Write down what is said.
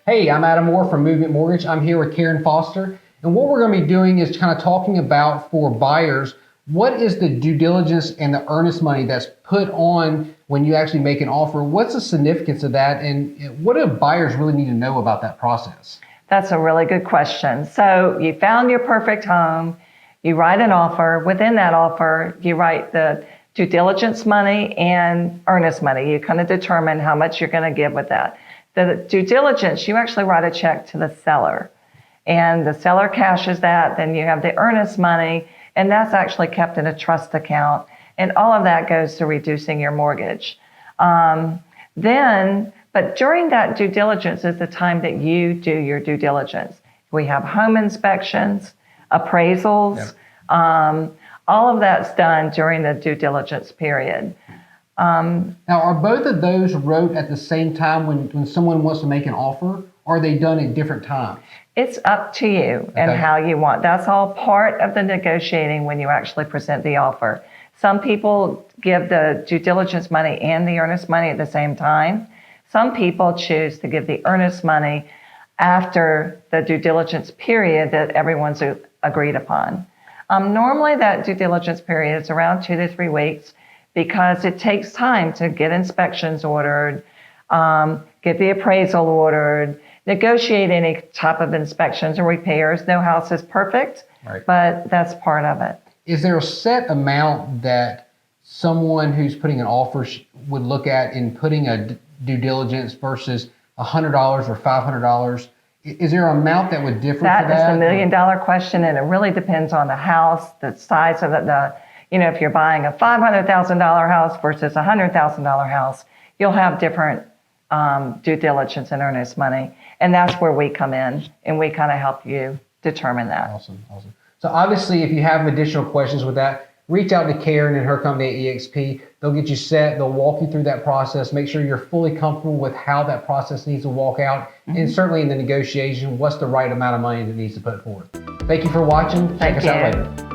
Hey, I'm Adam Moore from Movement Mortgage. I'm here with Karen Foster. And what we're going to be doing is kind of talking about for buyers, what is the due diligence and the earnest money that's put on when you actually make an offer? What's the significance of that? And what do buyers really need to know about that process? That's a really good question. So you found your perfect home, you write an offer. Within that offer, you write the due diligence money and earnest money. You kind of determine how much you're going to give with that. The due diligence, you actually write a check to the seller, and the seller cashes that. Then you have the earnest money, and that's actually kept in a trust account, and all of that goes to reducing your mortgage. But during that due diligence is the time that you do your due diligence. We have home inspections, appraisals, Yep. All of that's done during the due diligence period. Now, are both of those wrote at the same time when someone wants to make an offer, or are they done at different times? It's up to you and how you want. That's all part of the negotiating when you actually present the offer. Some people give the due diligence money and the earnest money at the same time. Some people choose to give the earnest money after the due diligence period that everyone's agreed upon. Normally that due diligence period is around 2 to 3 weeks because it takes time to get inspections ordered, get the appraisal ordered, negotiate any type of inspections or repairs. No house is perfect, Right. but that's part of it. Is there a set amount that someone who's putting an offer would look at in putting a due diligence versus $100 or $500? Is there an amount that would differ for that? That is the million-dollar question, and it really depends on the house, the size of if you're buying a $500,000 house versus a $100,000 house, you'll have different due diligence and earnest money. And that's where we come in, and we kind of help you determine that. Awesome. So obviously, if you have additional questions with that, reach out to Karen and her company at EXP. They'll get you set. They'll walk you through that process, make sure you're fully comfortable with how that process needs to walk out. And certainly in the negotiation, what's the right amount of money that needs to put forth. Thank you for watching. Check us out later.